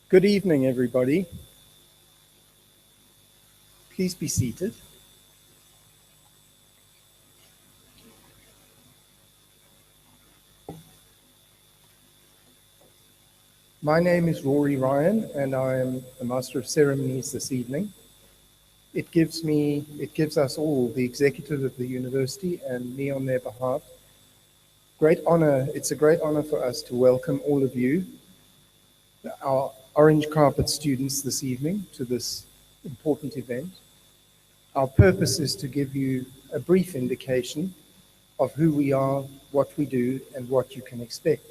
Good evening, everybody. Please be seated. My name is Rory Ryan, and I am the Master of Ceremonies this evening. It gives us all, the executive of the university and me on their behalf, great honor. It's a great honor for us to welcome all of you, our orange carpet students, this evening to this important event. Our purpose is to give you a brief indication of who we are, what we do, and what you can expect.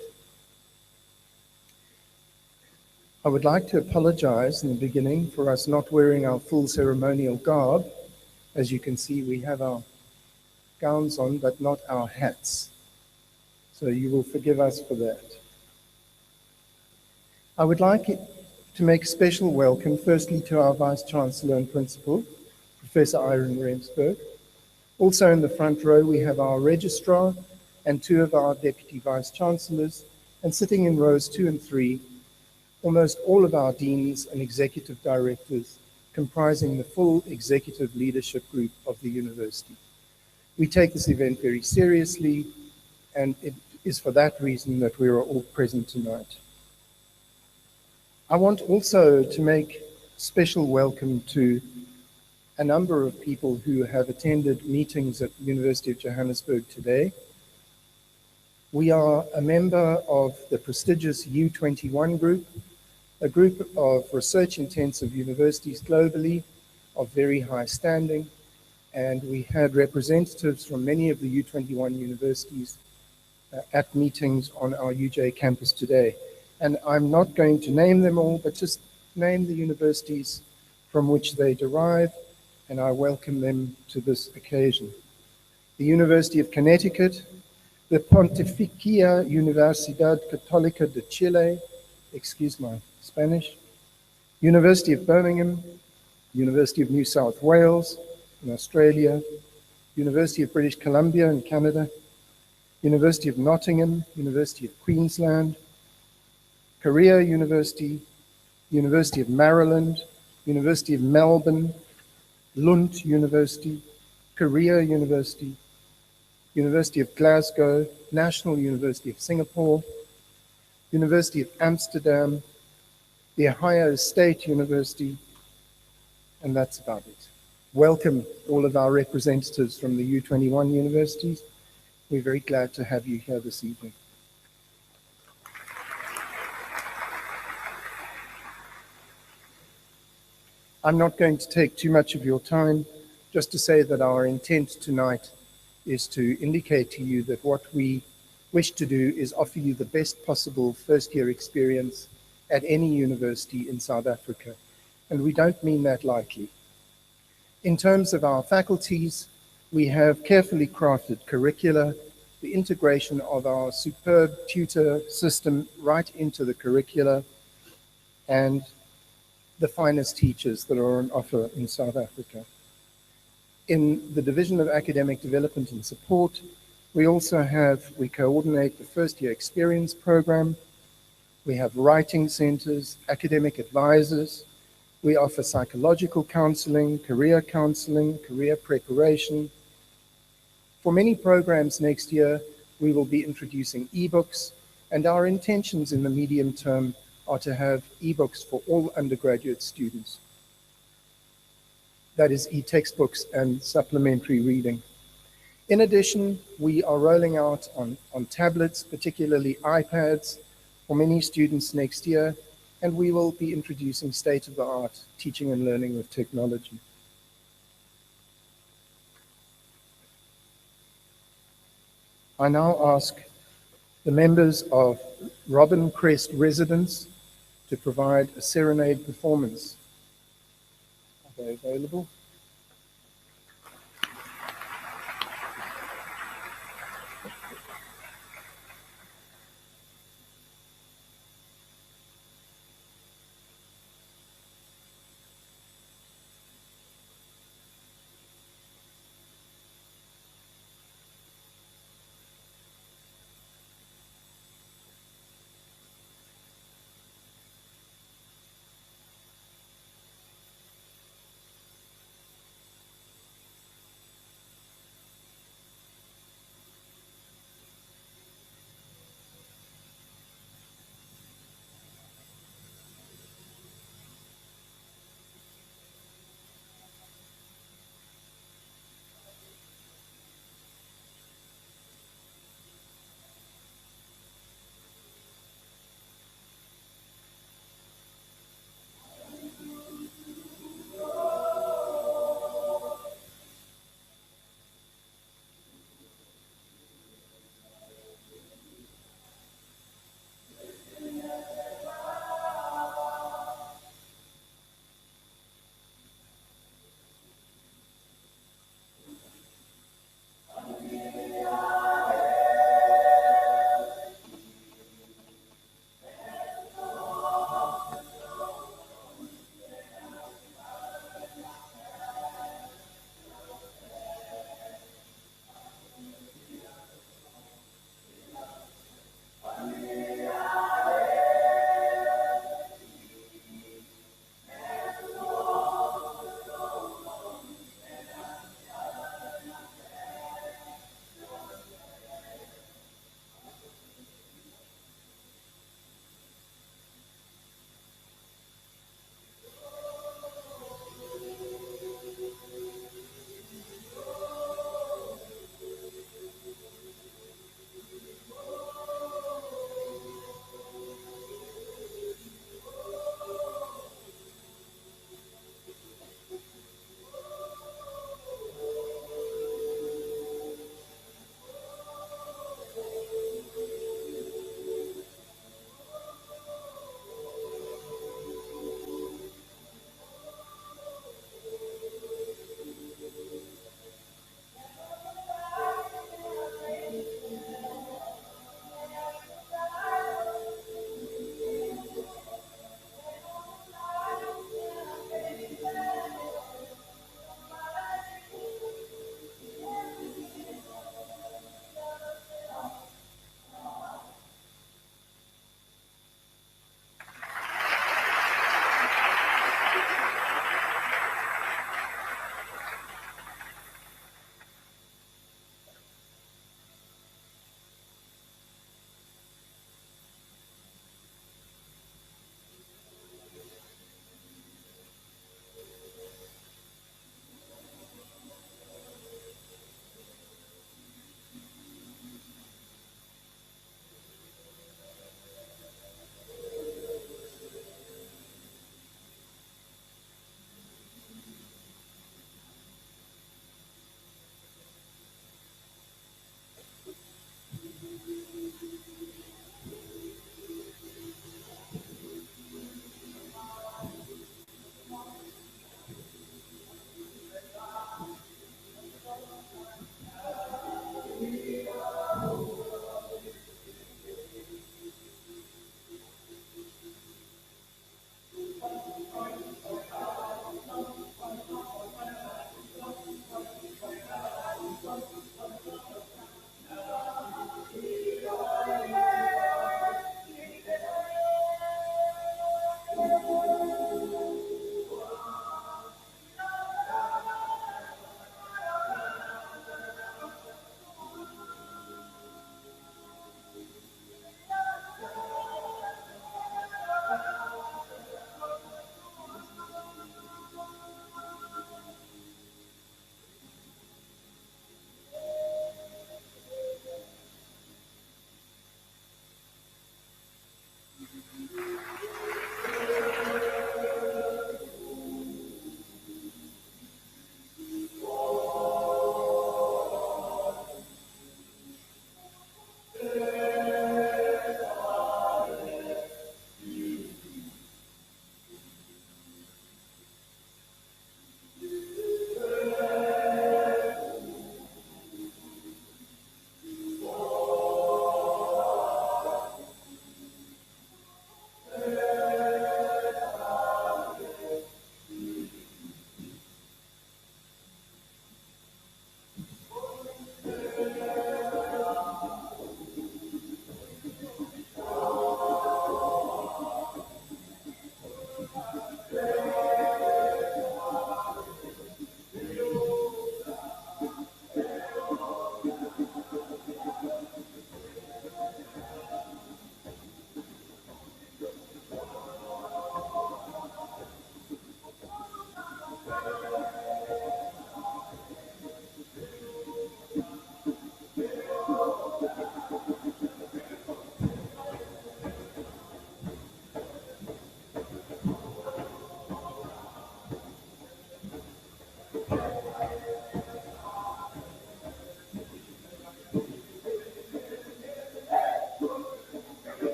I would like to apologize in the beginning for us not wearing our full ceremonial garb. As you can see, we have our gowns on, but not our hats. So you will forgive us for that. I would like to make a special welcome, firstly, to our Vice Chancellor and Principal, Professor Irene Remsburg. Also in the front row, we have our Registrar and two of our Deputy Vice Chancellors, and sitting in rows 2 and 3, almost all of our deans and executive directors, comprising the full executive leadership group of the university. We take this event very seriously, and it is for that reason that we are all present tonight. I want also to make special welcome to a number of people who have attended meetings at the University of Johannesburg today. We are a member of the prestigious U21 group, a group of research-intensive universities globally of very high standing, and we had representatives from many of the U21 universities at meetings on our UJ campus today. And I'm not going to name them all, but just name the universities from which they derive, and I welcome them to this occasion. The University of Connecticut, the Pontificia Universidad Católica de Chile, excuse my Spanish, University of Birmingham, University of New South Wales in Australia, University of British Columbia in Canada, University of Nottingham, University of Queensland, Korea University, University of Maryland, University of Melbourne, Lund University, Korea University, University of Glasgow, National University of Singapore, University of Amsterdam, the Ohio State University, and that's about it. Welcome all of our representatives from the U21 universities. We're very glad to have you here this evening. I'm not going to take too much of your time, just to say that our intent tonight is to indicate to you that what we wish to do is offer you the best possible first-year experience at any university in South Africa, and we don't mean that lightly. In terms of our faculties, we have carefully crafted curricula, the integration of our superb tutor system right into the curricula, and the finest teachers that are on offer in South Africa. In the Division of Academic Development and Support, we coordinate the first year experience program. We have writing centers, academic advisors. We offer psychological counseling, career preparation. For many programs next year, we will be introducing ebooks, and our intentions in the medium term are to have ebooks for all undergraduate students. That is e-textbooks and supplementary reading. In addition, we are rolling out on tablets, particularly iPads, for many students next year, and we will be introducing state-of-the-art teaching and learning with technology. I now ask the members of Robin Crest Residence to provide a serenade performance. Are they available?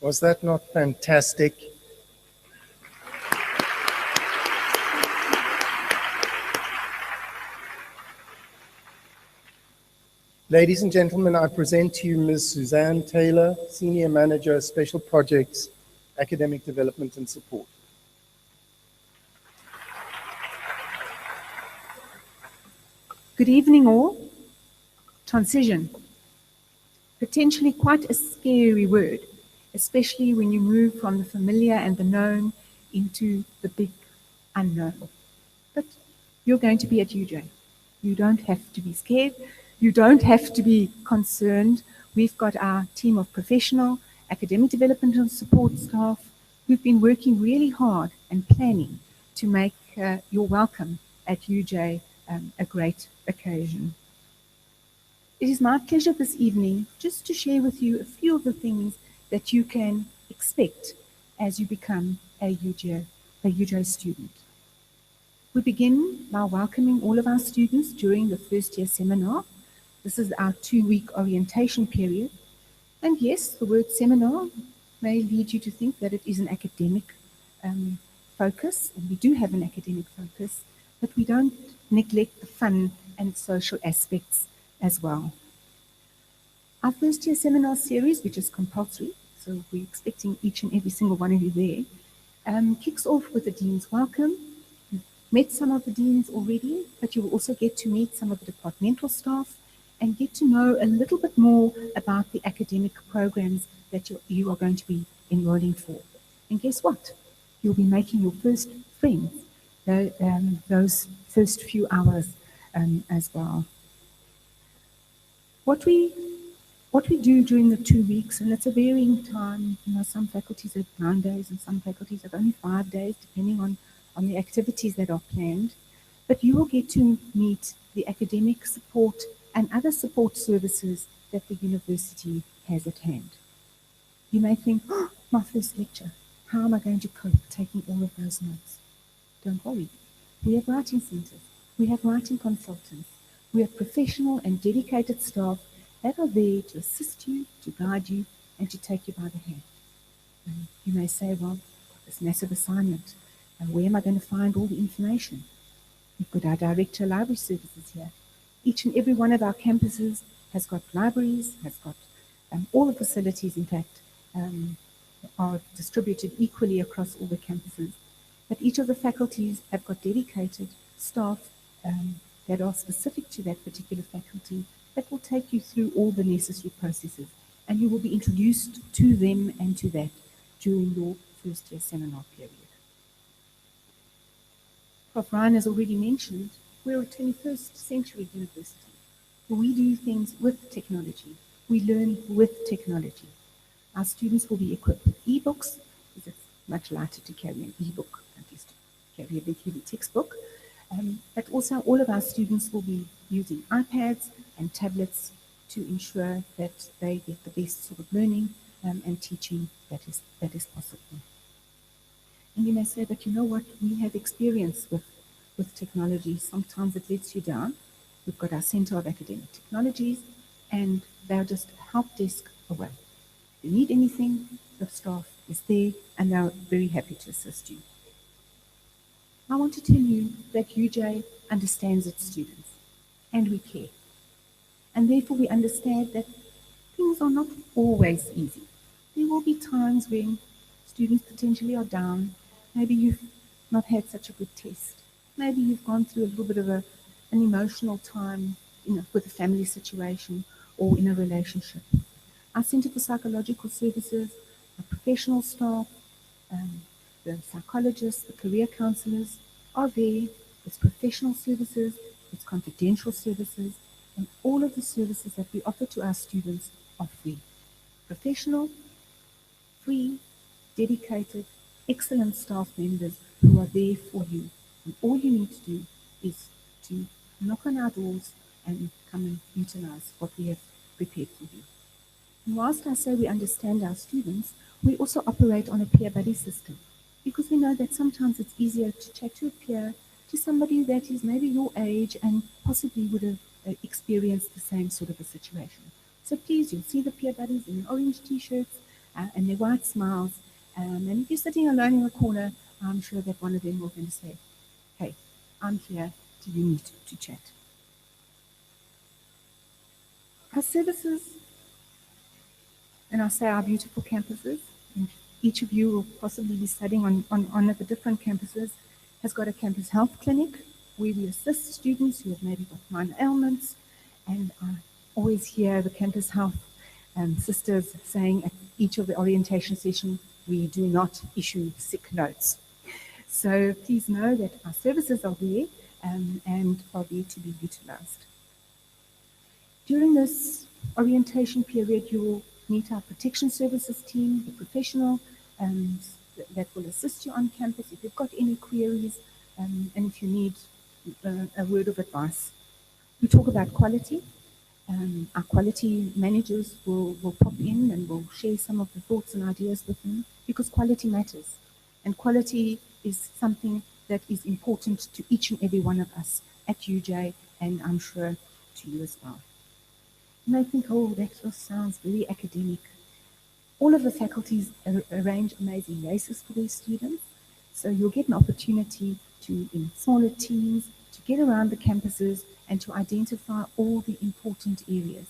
Was that not fantastic? Ladies and gentlemen, I present to you Ms. Suzanne Taylor, Senior Manager, Special Projects, Academic Development and Support. Good evening, all. Transition. Potentially quite a scary word, especially when you move from the familiar and the known into the big unknown. But you're going to be at UJ. You don't have to be scared. You don't have to be concerned. We've got our team of professional, academic development and support staff who've been working really hard and planning to make your welcome at UJ a great occasion. It is my pleasure this evening just to share with you a few of the things that you can expect as you become a UJ student. We begin by welcoming all of our students during the first year seminar. This is our 2-week orientation period. And yes, the word seminar may lead you to think that it is an academic focus, and we do have an academic focus, but we don't neglect the fun and social aspects as well. Our first year seminar series, which is compulsory, so we're expecting each and every single one of you there, kicks off with the Dean's Welcome. You've met some of the deans already, but you will also get to meet some of the departmental staff and get to know a little bit more about the academic programs that you are going to be enrolling for. And guess what? You'll be making your first friends those first few hours as well. What we do during the 2 weeks, and it's a varying time, some faculties have 9 days and some faculties have only 5 days, depending on the activities that are planned. But you will get to meet the academic support and other support services that the university has at hand. You may think, oh, my first lecture, how am I going to cope taking all of those notes? Don't worry. We have writing centers. We have writing consultants. We have professional and dedicated staff that are there to assist you, to guide you, and to take you by the hand. You may say, well, I've got this massive assignment. Where am I going to find all the information? We've got our Director of Library Services here. Each and every one of our campuses has got libraries, has got all the facilities, in fact, are distributed equally across all the campuses. But each of the faculties have got dedicated staff that are specific to that particular faculty that will take you through all the necessary processes. And you will be introduced to them and to that during your first year seminar period. Prof. Ryan has already mentioned we're a 21st century university. We do things with technology. We learn with technology. Our students will be equipped with e-books, because it's much lighter to carry an e-book than it is to carry a big heavy textbook. But also all of our students will be using iPads and tablets to ensure that they get the best sort of learning and teaching that is possible. And you may say, but you know what, we have experience with technology. Sometimes it lets you down. We've got our Center of Academic Technologies, and they're just a help desk away. If you need anything, the staff is there, and they're very happy to assist you. I want to tell you that UJ understands its students, and we care. And therefore we understand that things are not always easy. There will be times when students potentially are down. Maybe you've not had such a good test. Maybe you've gone through a little bit of an emotional time with a family situation or in a relationship. Our Center for Psychological Services, our professional staff, the psychologists, the career counselors are there. It's professional services, it's confidential services, and all of the services that we offer to our students are free. Professional, free, dedicated, excellent staff members who are there for you. And all you need to do is to knock on our doors and come and utilize what we have prepared for you. And whilst I say we understand our students, we also operate on a peer buddy system, because we know that sometimes it's easier to chat to a peer, to somebody that is maybe your age and possibly would have experienced the same sort of a situation. So please, you'll see the peer buddies in orange t-shirts. and their white smiles. And if you're sitting alone in a corner, I'm sure that one of them will then say, hey, I'm here, do you need to chat? Our services, and I say our beautiful campuses, and each of you will possibly be studying on the different campuses, has got a campus health clinic where we assist students who have maybe got minor ailments. And I always hear the campus health sisters saying at each of the orientation sessions, we do not issue sick notes. So please know that our services are there and are there to be utilized. During this orientation period, you will meet our protection services team, the professional that will assist you on campus if you've got any queries and if you need a word of advice. We talk about quality. Our quality managers will pop in and will share some of the thoughts and ideas with them because quality matters. And quality is something that is important to each and every one of us at UJ, and I'm sure to you as well. You may think, oh, that just sounds very academic. All of the faculties arrange amazing races for their students, so you'll get an opportunity to, in smaller teams, to get around the campuses and to identify all the important areas.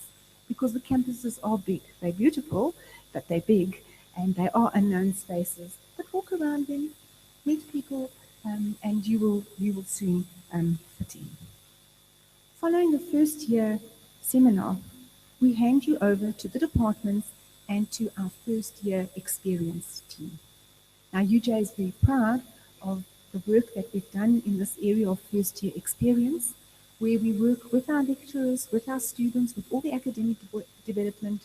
Because the campuses are big. They're beautiful, but they're big, and they are unknown spaces. But walk around them, meet people, and you will soon fit in. Following the first year seminar, we hand you over to the departments and to our first year experience team. Now, UJ is very proud of the work that we've done in this area of first year experience, where we work with our lecturers, with our students, with all the academic development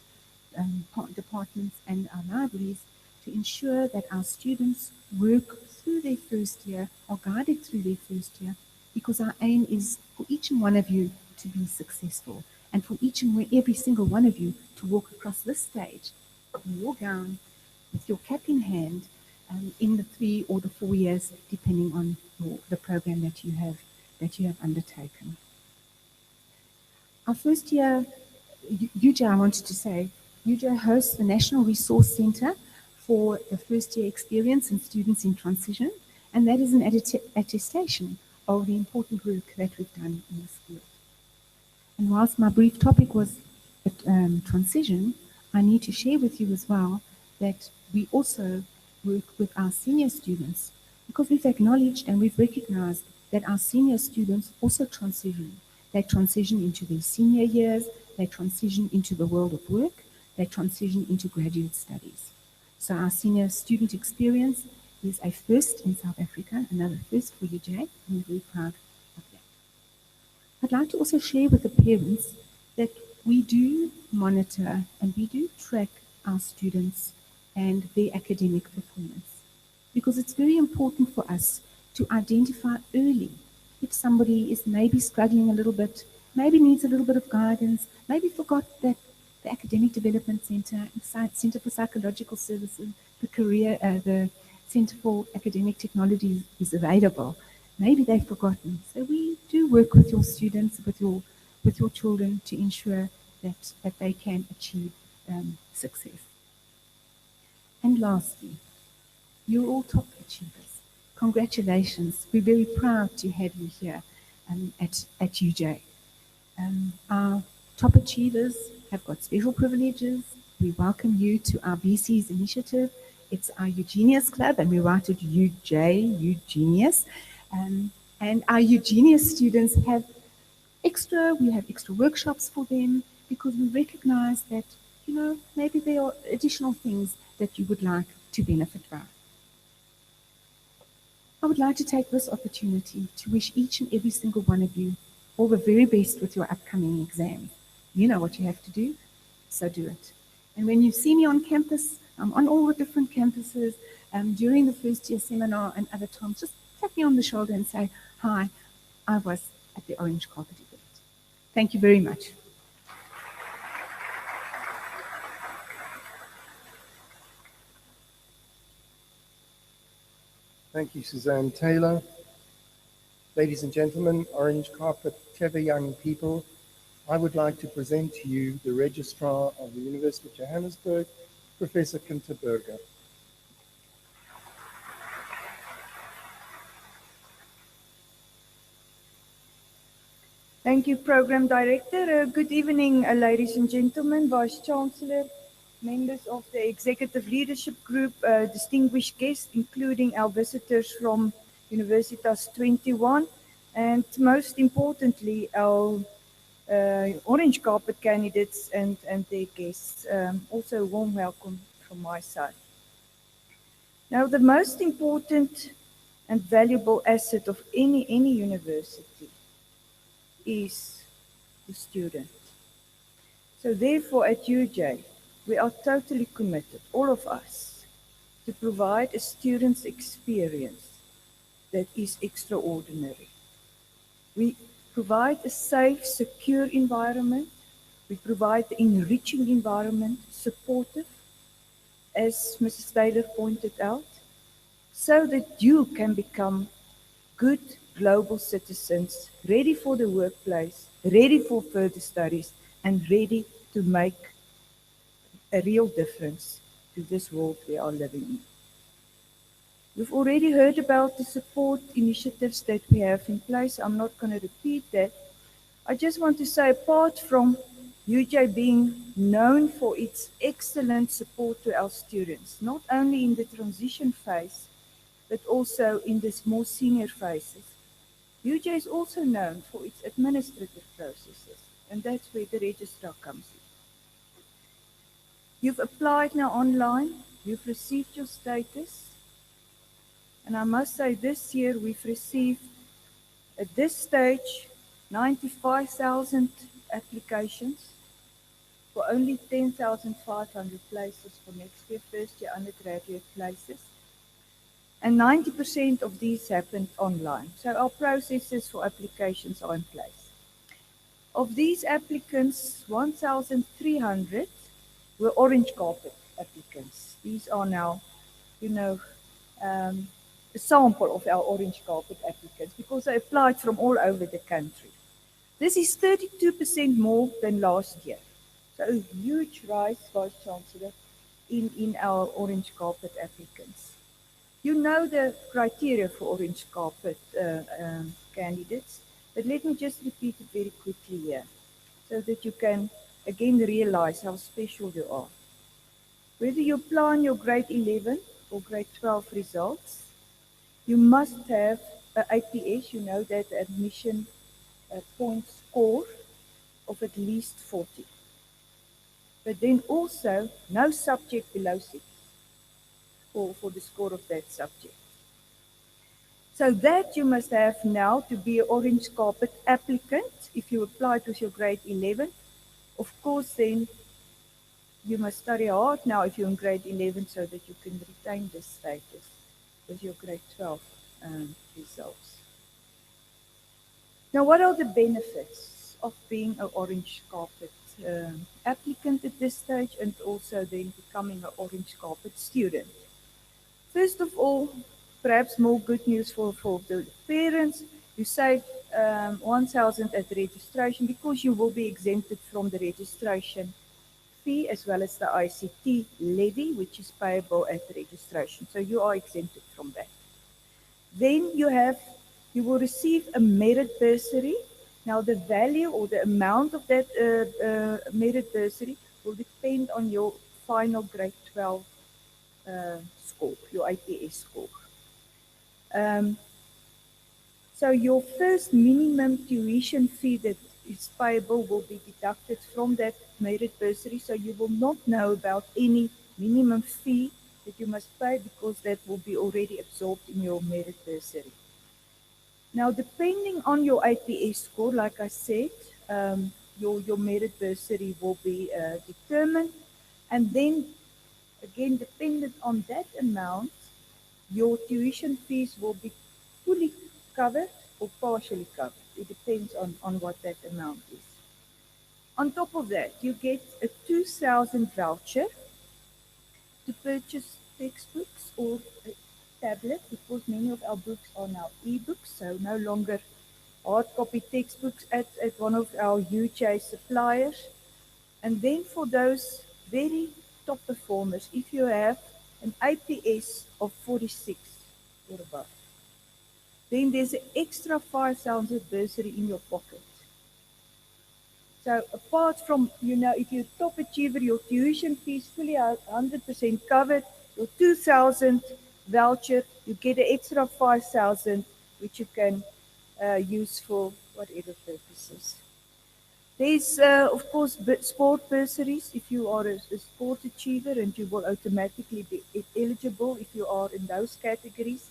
departments and our libraries to ensure that our students work through their first year, are guided through their first year, because our aim is for each and one of you to be successful and for each and every single one of you to walk across this stage in your gown with your cap in hand in the 3 or the 4 years, depending on the program that you have undertaken. Our first year, UJ, I wanted to say, UJ hosts the National Resource Center for the first year experience and students in transition, and that is an attestation of the important work that we've done in this field. And whilst my brief topic was transition, I need to share with you as well that we also work with our senior students, because we've acknowledged and we've recognized that our senior students also transition. They transition into their senior years, they transition into the world of work, they transition into graduate studies. So our senior student experience is a first in South Africa, another first for UJ, and we're very proud of that. I'd like to also share with the parents that we do monitor and we do track our students and their academic performance, because it's very important for us to identify early if somebody is maybe struggling a little bit, maybe needs a little bit of guidance, maybe forgot that the Academic Development Center, Center for Psychological Services, the Center for Academic Technology is available. Maybe they've forgotten. So we do work with your students, with your children, to ensure that they can achieve success. And lastly, you're all top achievers. Congratulations. We're very proud to have you here at UJ. Our top achievers have got special privileges. We welcome you to our BC's initiative. It's our Eugenius Club, and we write it UJ, Eugenius. And our Eugenius students we have extra workshops for them, because we recognize that, maybe there are additional things that you would like to benefit from. I would like to take this opportunity to wish each and every single one of you all the very best with your upcoming exam. You know what you have to do, so do it. And when you see me on campus, I'm on all the different campuses during the first year seminar and other times, just tap me on the shoulder and say, hi, I was at the Orange Carpet event. Thank you very much. Thank you, Suzanne Taylor. Ladies and gentlemen, Orange Carpet, clever young people, I would like to present to you the Registrar of the University of Johannesburg, Professor Kinterberger. Thank you, Program Director. Good evening, ladies and gentlemen, Vice Chancellor, members of the Executive Leadership Group, distinguished guests, including our visitors from Universitas 21, and most importantly, our Orange Carpet candidates and their guests. Also, a warm welcome from my side. Now, the most important and valuable asset of any university is the student. So therefore at UJ, we are totally committed, all of us, to provide a student's experience that is extraordinary. We provide a safe, secure environment. We provide an enriching environment, supportive, as Mrs. Taylor pointed out, so that you can become good global citizens, ready for the workplace, ready for further studies, and ready to make a real difference to this world we are living in. We've already heard about the support initiatives that we have in place. I'm not going to repeat that. I just want to say, apart from UJ being known for its excellent support to our students, not only in the transition phase, but also in the more senior phases, UJ is also known for its administrative processes, and that's where the registrar comes in. You've applied now online, you've received your status, and I must say this year we've received, at this stage, 95,000 applications for only 10,500 places for next year, first year undergraduate places. And 90% of these happened online. So our processes for applications are in place. Of these applicants, 1,300 were orange carpet applicants. These are now, a sample of our orange carpet applicants because they applied from all over the country. This is 32% more than last year. So a huge rise, Vice Chancellor, in our orange carpet applicants. You know the criteria for orange carpet candidates, but let me just repeat it very quickly here so that you can again realize how special you are. Whether you apply on your grade 11 or grade 12 results, you must have an APS, you know that admission point score of at least 40. But then also no subject below 6. For the score of that subject. So that you must have now to be an orange carpet applicant. If you applied with your grade 11, of course then you must study hard now if you're in grade 11 so that you can retain this status with your grade 12 results. Now what are the benefits of being an orange carpet applicant at this stage and also then becoming an orange carpet student? First of all, perhaps more good news for the parents. You save 1,000 at registration because you will be exempted from the registration fee as well as the ICT levy, which is payable at registration. So you are exempted from that. Then you will receive a merit bursary. Now the value or the amount of that merit bursary will depend on your final grade 12 score, your IPS score. So your first minimum tuition fee that is payable will be deducted from that merit bursary, so you will not know about any minimum fee that you must pay because that will be already absorbed in your merit bursary. Now, depending on your IPS score, like I said, your merit bursary will be determined, and then again, dependent on that amount, your tuition fees will be fully covered or partially covered. It depends on what that amount is. On top of that, you get a 2,000 voucher to purchase textbooks or a tablet because many of our books are now e-books, so no longer hard copy textbooks at one of our UJ suppliers. And then for those very top performers if you have an APS of 46 or above. Then there's an extra 5,000 bursary in your pocket. So apart from, if you're a top achiever, your tuition fees fully 100% covered, your 2,000 voucher, you get an extra 5,000, which you can use for whatever purposes. There's, of course, sport bursaries if you are a sport achiever, and you will automatically be eligible if you are in those categories.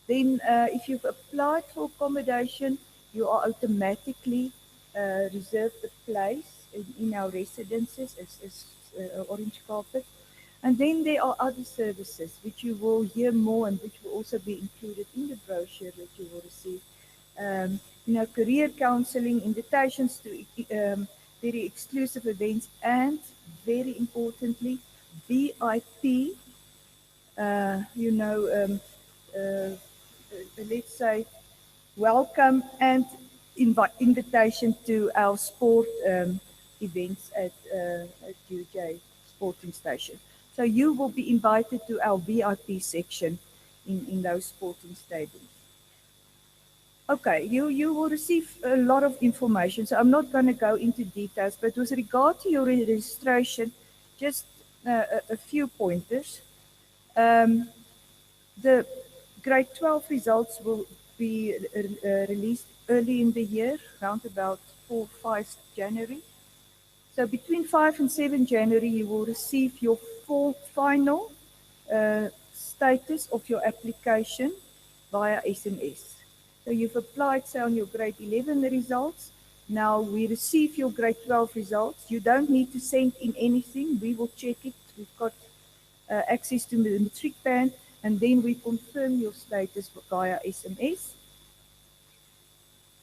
Then if you've applied for accommodation, you are automatically reserved a place in our residences as Orange Carpet. And then there are other services which you will hear more and which will also be included in the brochure that you will receive. Career counseling, invitations to very exclusive events, and very importantly, VIP, let's say, welcome and invitation to our sport events at UJ Sporting Station. So you will be invited to our VIP section in those sporting stadiums. Okay, you will receive a lot of information, so I'm not going to go into details, but with regard to your registration, just a few pointers. The grade 12 results will be released early in the year, around about 4-5 January. So between 5 and 7 January, you will receive your final status of your application via SMS. So you've applied, say, on your grade 11 results. Now we receive your grade 12 results. You don't need to send in anything. We will check it. We've got access to the matric band, and then we confirm your status via SMS.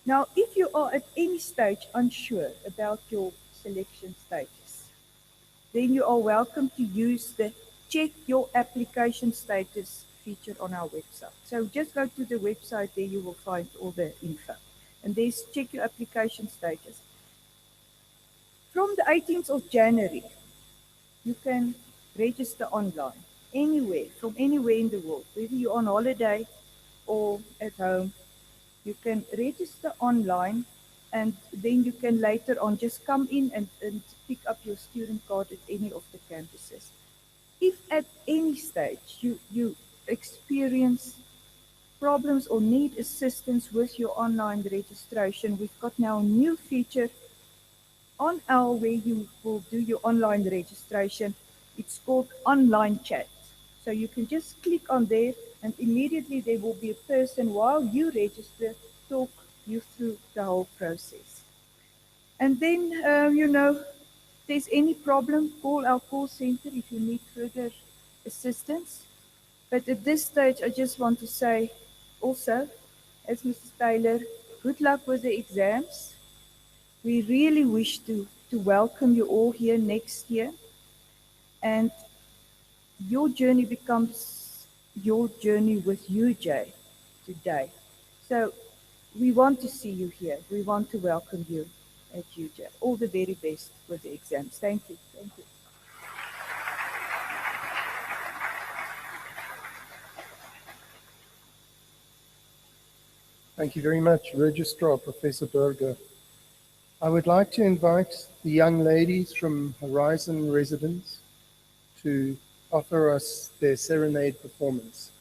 Now, if you are at any stage unsure about your selection status, then you are welcome to use the check your application status feature on our website. So just go to the website, there you will find all the info. And there's check your application status. From the 18th of January, you can register online, anywhere, from anywhere in the world, whether you're on holiday or at home. You can register online, and then you can later on just come in and pick up your student card at any of the campuses. If at any stage you experience problems or need assistance with your online registration, we've got now a new feature on our where you will do your online registration. It's called online chat. So you can just click on there, and immediately there will be a person while you register talk you through the whole process. And then, if there's any problem, call our call center if you need further assistance. But at this stage, I just want to say also, as Mrs. Taylor, good luck with the exams. We really wish to welcome you all here next year. And your journey becomes your journey with UJ today. So we want to see you here. We want to welcome you at UJ. All the very best with the exams. Thank you. Thank you. Thank you very much, Registrar Professor Berger. I would like to invite the young ladies from Horizon Residence to offer us their serenade performance.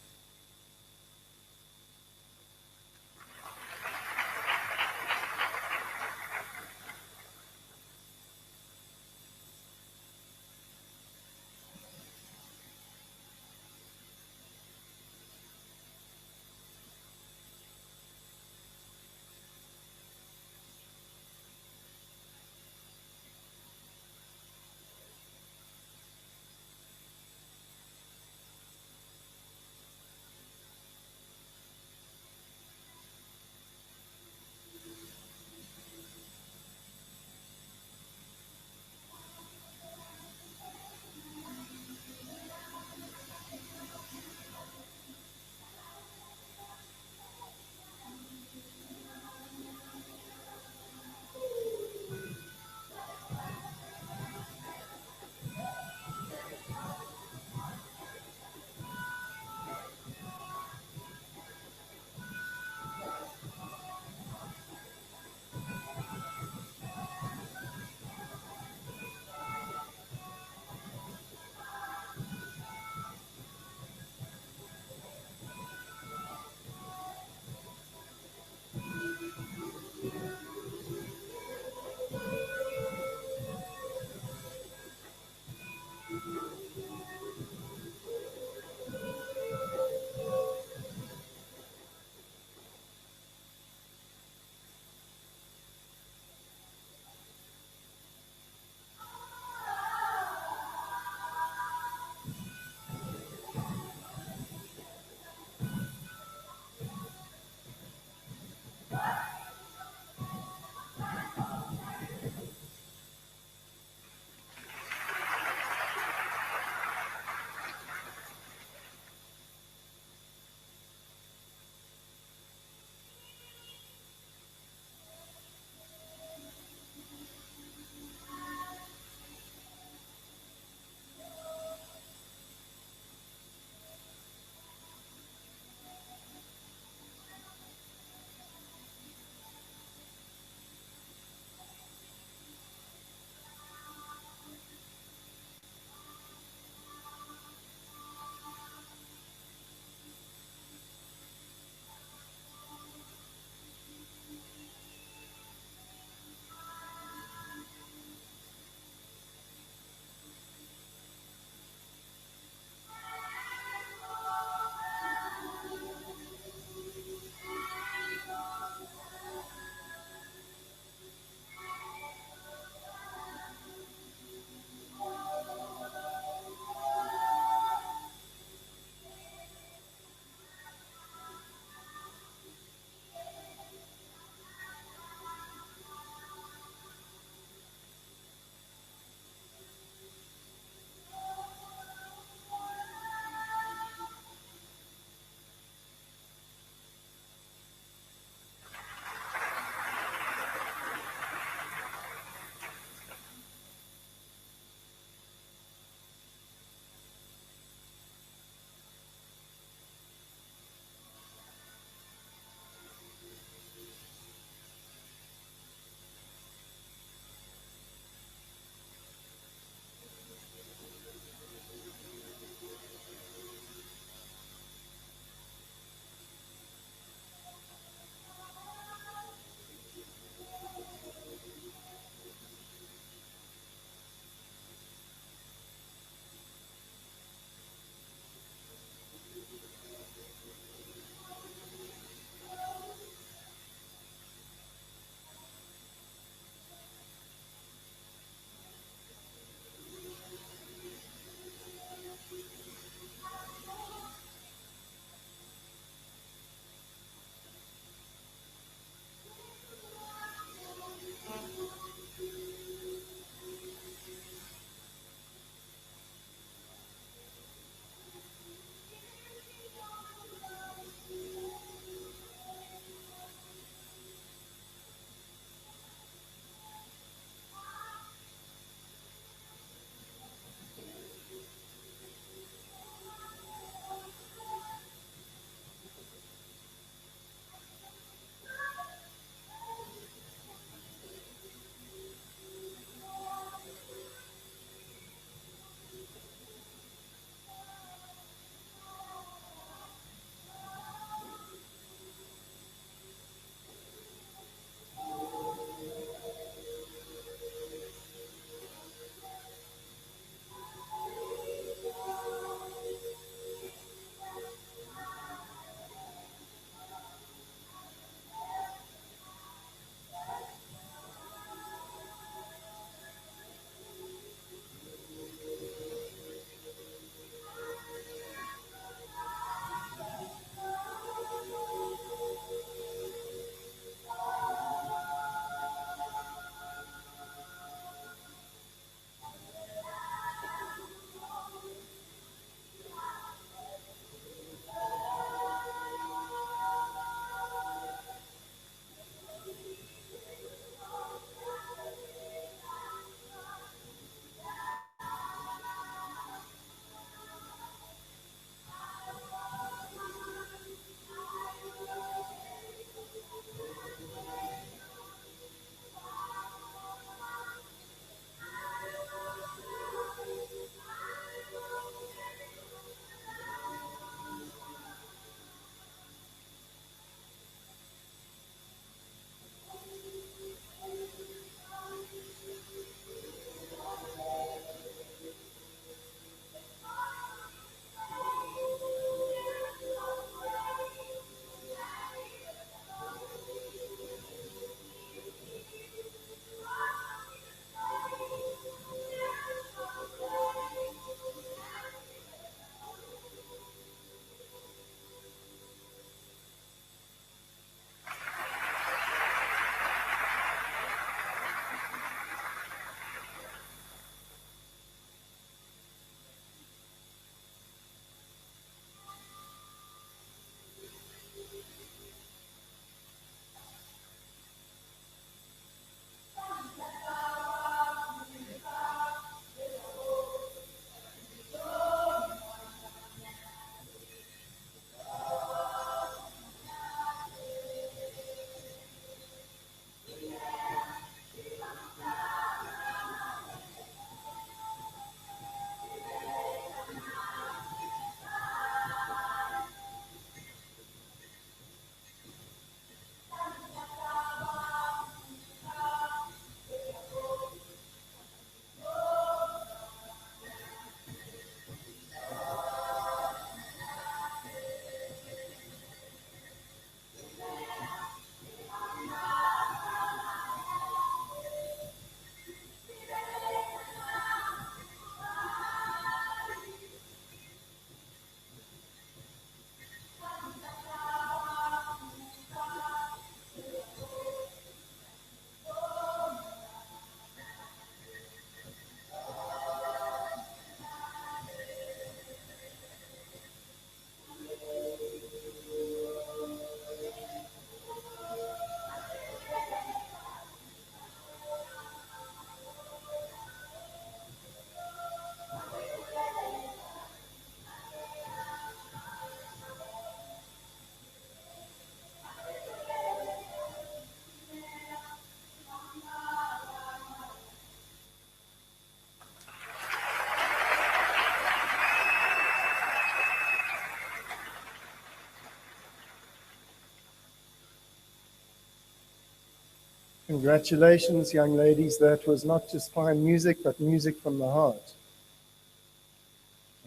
Congratulations, young ladies. That was not just fine music, but music from the heart.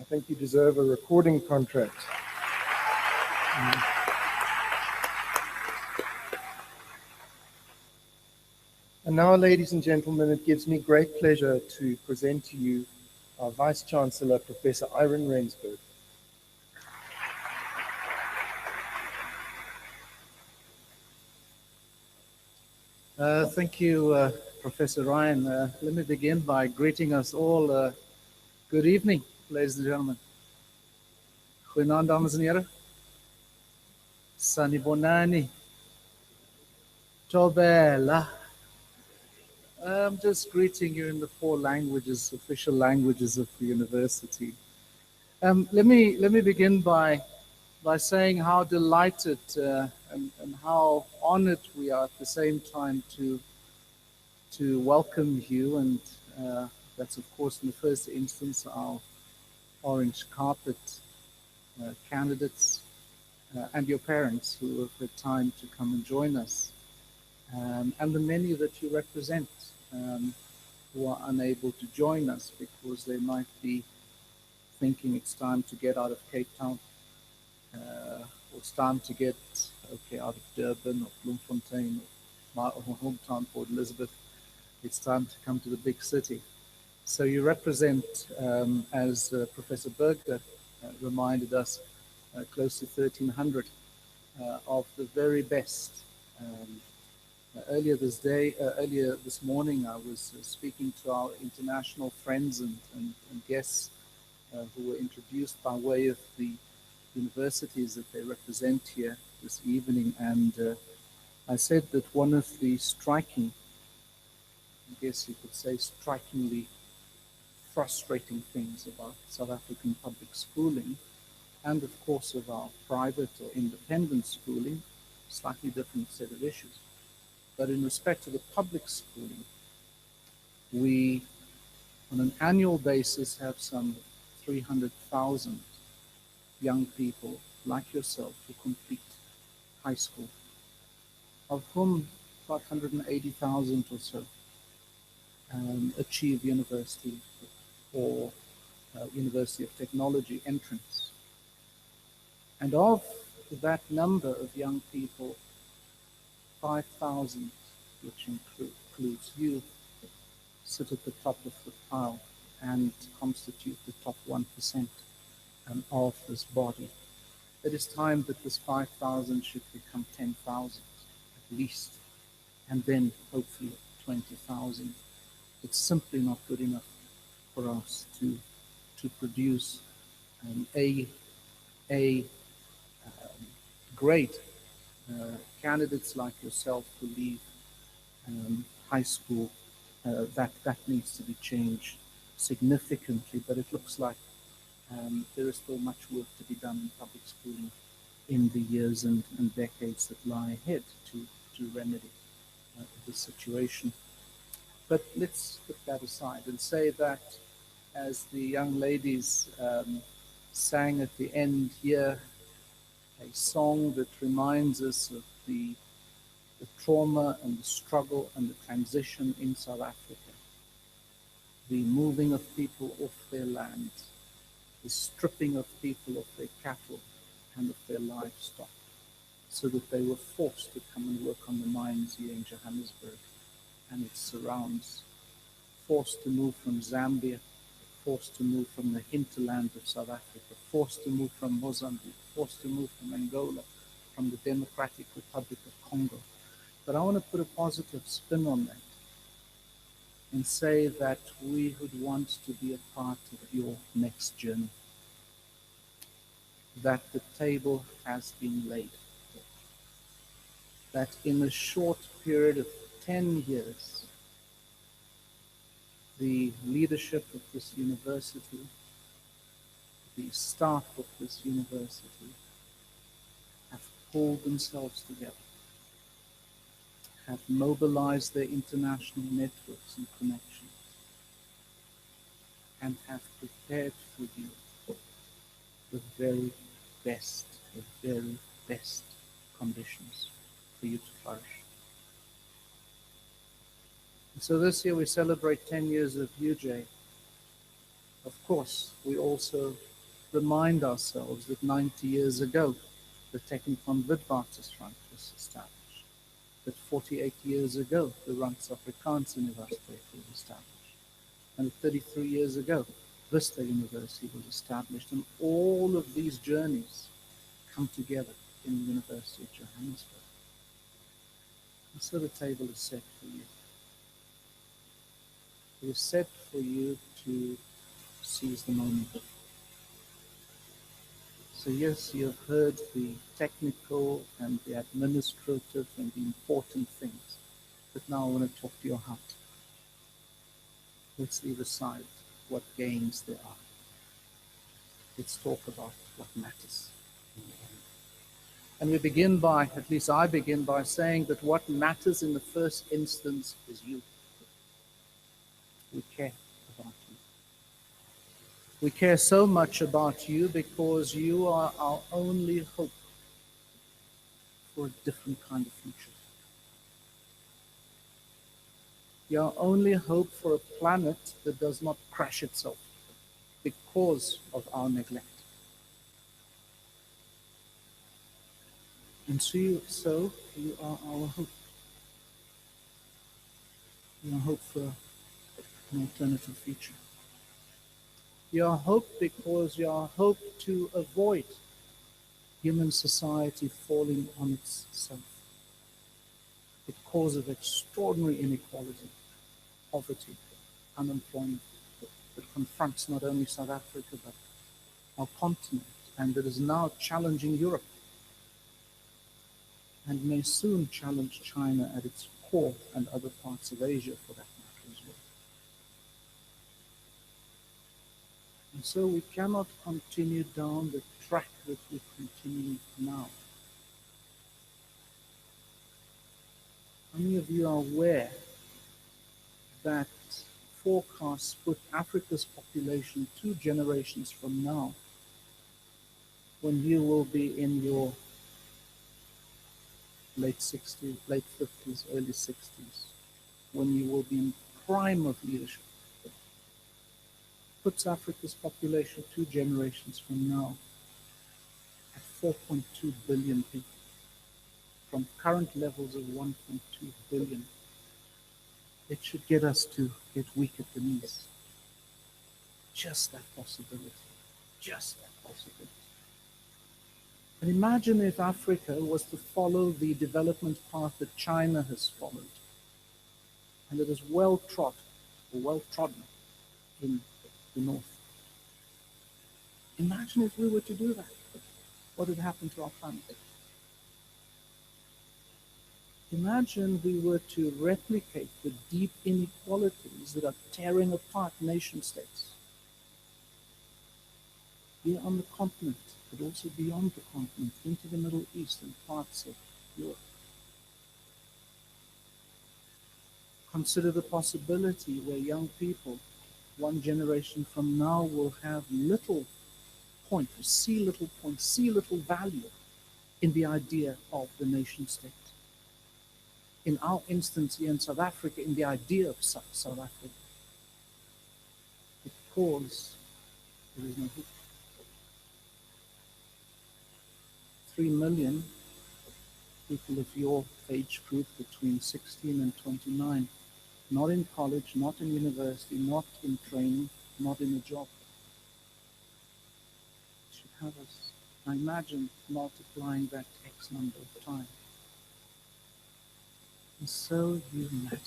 I think you deserve a recording contract. And now, ladies and gentlemen, it gives me great pleasure to present to you our Vice Chancellor, Professor Iron Rensburg. Thank you, Professor Ryan. Let me begin by greeting us all. Good evening, ladies and gentlemen. Goeienaand, dames en heren. Sanibonani. Tobela. I'm just greeting you in the 4 languages, official languages of the university. Let me begin by saying how delighted and how honored we are at the same time to welcome you, and that's of course in the first instance our orange carpet candidates and your parents who have had time to come and join us, and the many that you represent who are unable to join us because they might be thinking it's time to get out of Cape Town, or it's time to get out of Durban or Bloemfontein or my hometown, Port Elizabeth. It's time to come to the big city. So you represent, as Professor Berger reminded us, close to 1,300 of the very best. Earlier this morning, I was speaking to our international friends and guests who were introduced by way of the universities that they represent here this evening, and I said that one of the striking, I guess you could say strikingly frustrating things about South African public schooling, and of course of our private or independent schooling, slightly different set of issues. But in respect to the public schooling, we, on an annual basis, have some 300,000 young people like yourself who complete high school, of whom about 180,000 or so achieve university or University of Technology entrance. And of that number of young people, 5,000, which includes you, sit at the top of the pile and constitute the top 1% of this body. It is time that this 5,000 should become 10,000 at least, and then hopefully 20,000. It's simply not good enough for us to produce great candidates like yourself who leave high school. That needs to be changed significantly, but it looks like there is still much work to be done in public schooling in the years and decades that lie ahead to remedy this situation. But let's put that aside and say that, as the young ladies sang at the end here, a song that reminds us of the trauma and the struggle and the transition in South Africa, the moving of people off their land, the stripping of people of their cattle and of their livestock, so that they were forced to come and work on the mines here in Johannesburg and its surrounds, forced to move from Zambia, forced to move from the hinterland of South Africa, forced to move from Mozambique, forced to move from Angola, from the Democratic Republic of Congo. But I want to put a positive spin on that and say that we would want to be a part of your next journey, that the table has been laid, that in a short period of 10 years, the leadership of this university, the staff of this university, have pulled themselves together, have mobilized their international networks and connections, and have prepared for you the very best conditions for you to flourish. So this year we celebrate 10 years of UJ. Of course, we also remind ourselves that 90 years ago, the Technikon Witwatersrand was established, that 48 years ago, the Rand Afrikaans University was established, and 33 years ago, Vista University was established, and all of these journeys come together in the University of Johannesburg. And so the table is set for you. It is set for you to seize the moment. So yes, you have heard the technical and the administrative and the important things, but now I want to talk to your heart. Let's leave aside what gains there are. Let's talk about what matters. And we begin by, at least I begin by saying that what matters in the first instance is you. We care about you. We care so much about you because you are our only hope for a different kind of future. You're our only hope for a planet that does not crash itself because of our neglect. And so you are our hope. You are hope for an alternative future. You are hope because you are hope to avoid human society falling on itself because of extraordinary inequality, poverty, unemployment that confronts not only South Africa but our continent, and that is now challenging Europe and may soon challenge China at its core and other parts of Asia for that matter as well. And so we cannot continue down the track that we continue now. How many of you are aware that forecasts put Africa's population 2 generations from now, when you will be in your late 60s, late 50s, early 60s, when you will be in prime of leadership, puts Africa's population 2 generations from now at 4.2 billion people, from current levels of 1.2 billion. It should get us to get weak at the knees. Just that possibility. Just that possibility. And imagine if Africa was to follow the development path that China has followed, and it is well trodden in the north. Imagine if we were to do that. What would happen to our planet? Imagine we were to replicate the deep inequalities that are tearing apart nation states. Here on the continent, but also beyond the continent, into the Middle East and parts of Europe. Consider the possibility where young people, 1 generation from now, will have little point, see little value in the idea of the nation state. In our instance here in South Africa, in the idea of South Africa. Because there is no hope. 3 million people of your age group between 16 and 29, not in college, not in university, not in training, not in a job. It should have us, I imagine, multiplying that X number of times. And so you matter.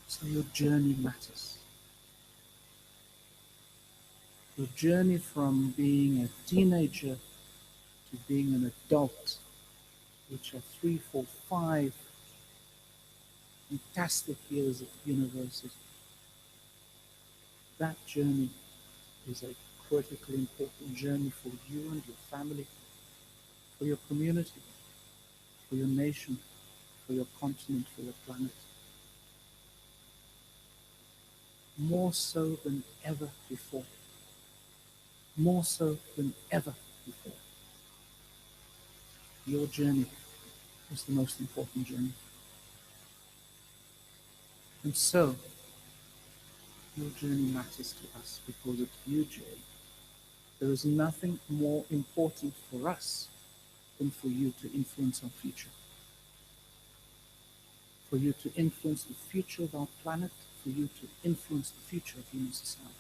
So your journey matters. Your journey from being a teenager to being an adult, which are 3, 4, 5 fantastic years of university. That journey is a critically important journey for you and your family, for your community, for your nation, for your continent, for your planet. More so than ever before. More so than ever before. Your journey is the most important journey. And so, your journey matters to us because at UJ, there is nothing more important for us than for you to influence our future. For you to influence the future of our planet, for you to influence the future of human society.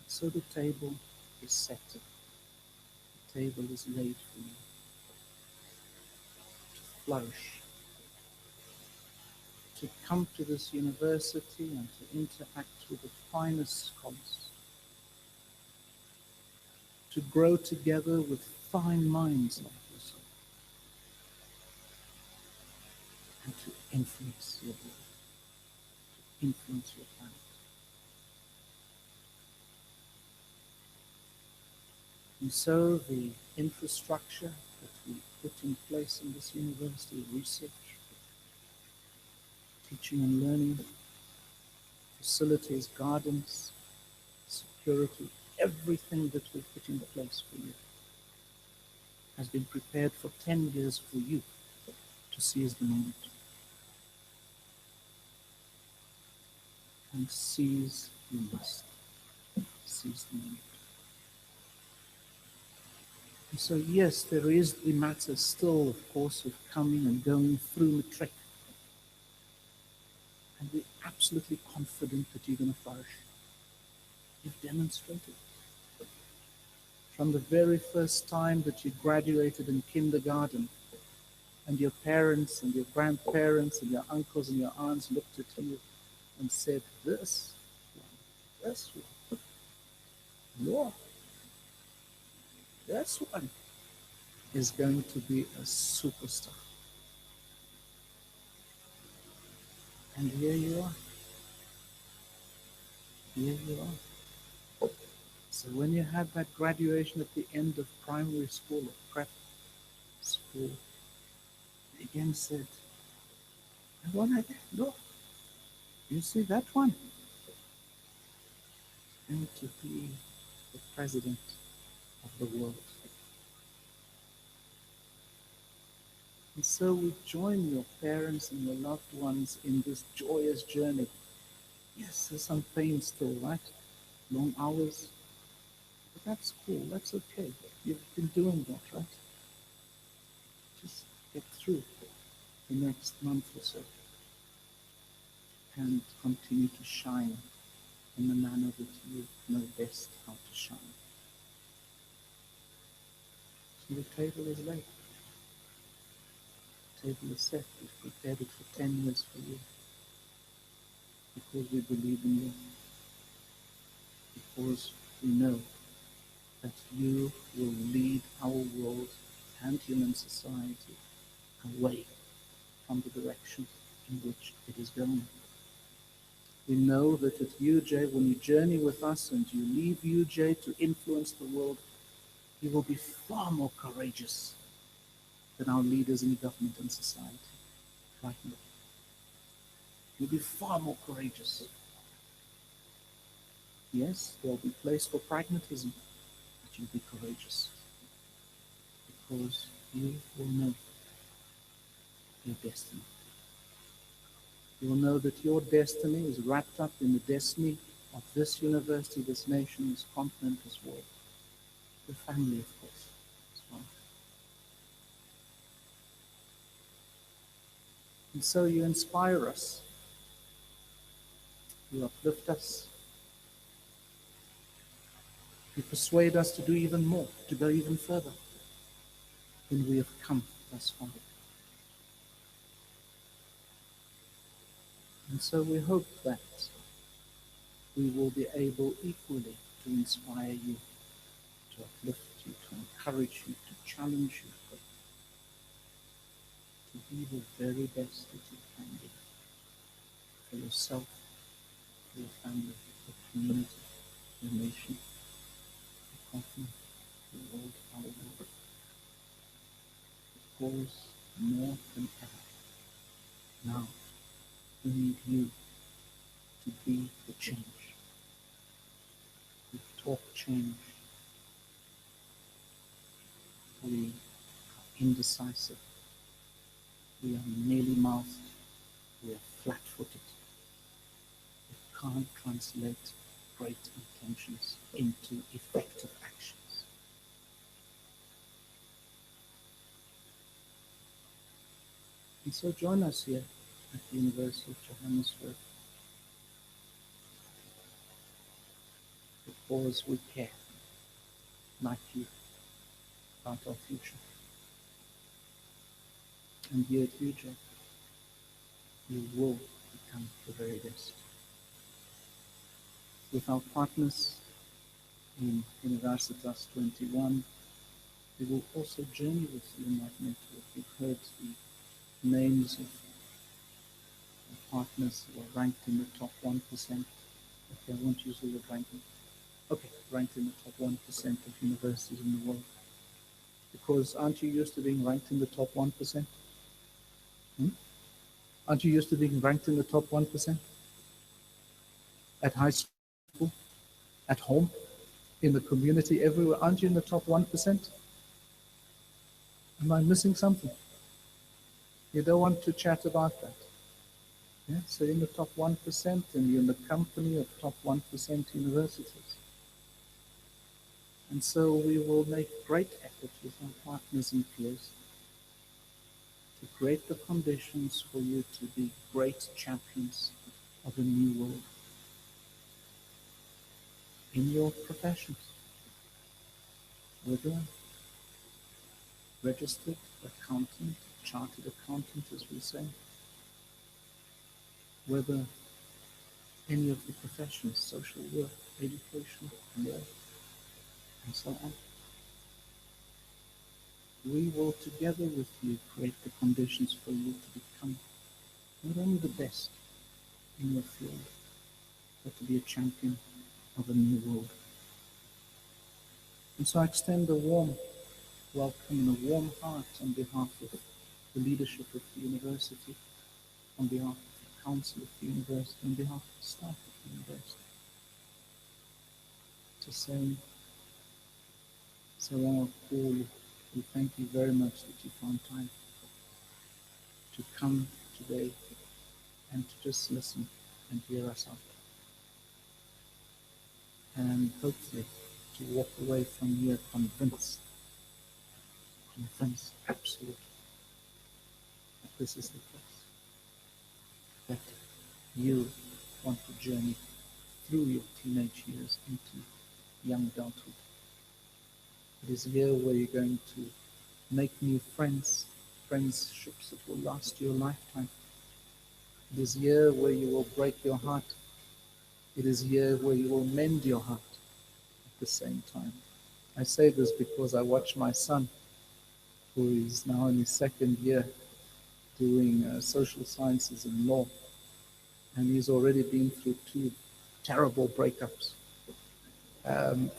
So the table is set. The table is laid for you to flourish, to come to this university and to interact with the finest scholars, to grow together with fine minds like yourself, and to influence your world, to influence your planet. And so the infrastructure that we put in place in this university, research, teaching and learning, facilities, gardens, security, everything that we put in place for you has been prepared for 10 years for you to seize the moment. And seize, you must seize the moment. And so yes, there is the matter still, of course, of coming and going through matric. And we're absolutely confident that you're going to flourish. You've demonstrated. From the very first time that you graduated in kindergarten, and your parents and your grandparents and your uncles and your aunts looked at you and said, this one, Lord, this one is going to be a superstar. And here you are. Here you are. So when you had that graduation at the end of primary school or prep school, you again said, and one again, look, you see that one? Going to be the president of the world. And so we join your parents and your loved ones in this joyous journey. Yes, there's some pain still, right? Long hours. But that's cool, that's okay. You've been doing that, right? Just get through the next month or so and continue to shine in the manner that you know best how to shine. So the table is laid. The table is set. We've prepared it for 10 years for you. Because we believe in you. Because we know that you will lead our world and human society away from the direction in which it is going. We know that at UJ, when you journey with us and you leave UJ to influence the world, you will be far more courageous than our leaders in government and society right now. You'll be far more courageous. Yes, there'll be place for pragmatism, but you'll be courageous because you will know your destiny. You will know that your destiny is wrapped up in the destiny of this university, this nation, this continent, this world. Your family, of course, as well. And so you inspire us. You uplift us. You persuade us to do even more, to go even further than we have come thus far. And so we hope that we will be able equally to inspire you, to uplift you, to encourage you, to challenge you, to be the very best that you can be for yourself, for your family, for your community, your nation, your continent, your world, our world. Because more than ever, now we need you to be the change. We talk change. We indecisive. We are mealy-mouthed. We are flat-footed. We can't translate great intentions into effective actions. And so join us here at the University of Johannesburg, because we care, like you, about our future. And here at UJ, you will become the very best. With our partners in Universitas 21, we will also journey with you in that network. You've heard the names of partners who are ranked in the top 1%. Okay, I won't use the word ranking. Okay, ranked in the top 1% of universities in the world. Because aren't you used to being ranked in the top 1%? Aren't you used to being ranked in the top 1%? At high school, at home, in the community, everywhere. Aren't you in the top 1%? Am I missing something? You don't want to chat about that. Yeah? So you're in the top 1% and you're in the company of top 1% universities. And so we will make great efforts with our partners and peers to create the conditions for you to be great champions of a new world in your professions, whether registered accountant, chartered accountant, as we say, whether any of the professions, social work, education, law, and so on. We will together with you create the conditions for you to become not only the best in your field, but to be a champion of a new world. And so I extend a warm welcome and a warm heart on behalf of the leadership of the university, on behalf of the council of the university, on behalf of the staff of the university, to say, Sarah, Paul, we thank you very much that you found time to come today and to just listen and hear us out. And hopefully to walk away from here convinced, absolutely, that this is the place, that you want to journey through your teenage years into young adulthood. It is here where you're going to make new friends, friendships that will last you a lifetime. It is here where you will break your heart. It is here where you will mend your heart at the same time. I say this because I watch my son, who is now in his second year doing social sciences and law, and he's already been through 2 terrible breakups.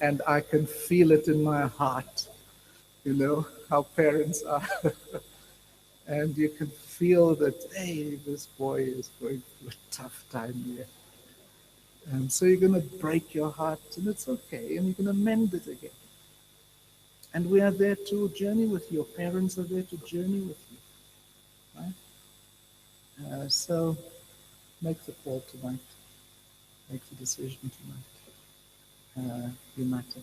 And I can feel it in my heart, you know, how parents are. And you can feel that, hey, this boy is going through a tough time here. And so you're going to break your heart, and it's okay, and you're going to mend it again. And we are there to journey with you. Your parents are there to journey with you, right? So make the call tonight. Make the decision tonight. You matter.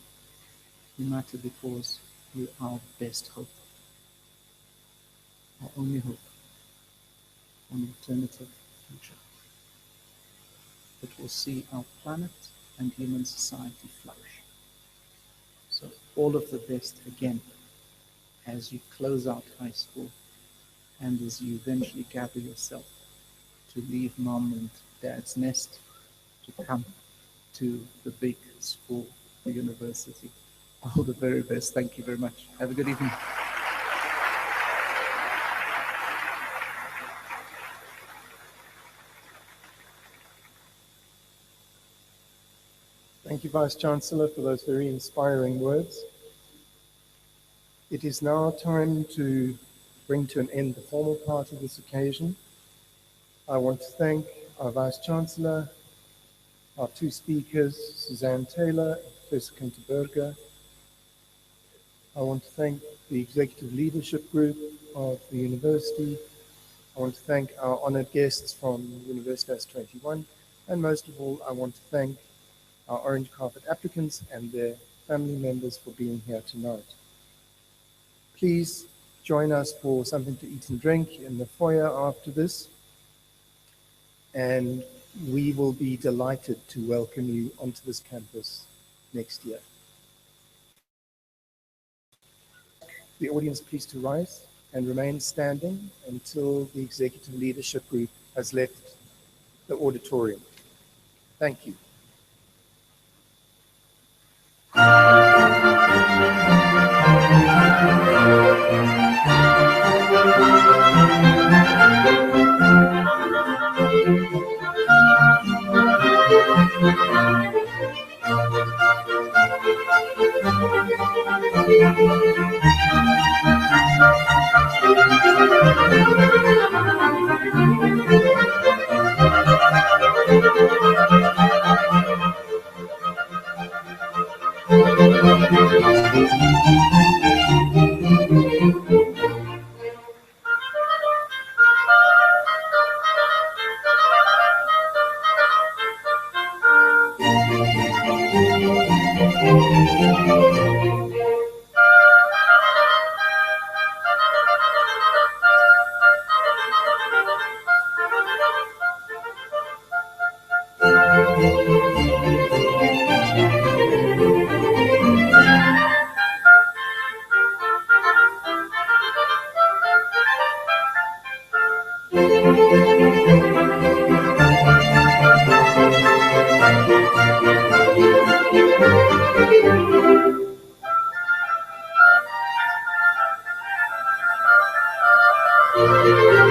You matter because you are our best hope. Our only hope for an alternative future that will see our planet and human society flourish. So all of the best again as you close out high school and as you eventually gather yourself to leave mom and dad's nest to come to the big school, the university. All the very best. Thank you very much. Have a good evening. Thank you, Vice Chancellor, for those very inspiring words. It is now time to bring to an end the formal part of this occasion. I want to thank our Vice Chancellor, our 2 speakers, Suzanne Taylor and Professor Kunterberger, I want to thank the executive leadership group of the university. I want to thank our honored guests from Universitas 21. And most of all, I want to thank our Orange Carpet applicants and their family members for being here tonight. Please join us for something to eat and drink in the foyer after this. And we will be delighted to welcome you onto this campus next year. The audience please to rise and remain standing until the executive leadership group has left the auditorium. Thank you. Thank you.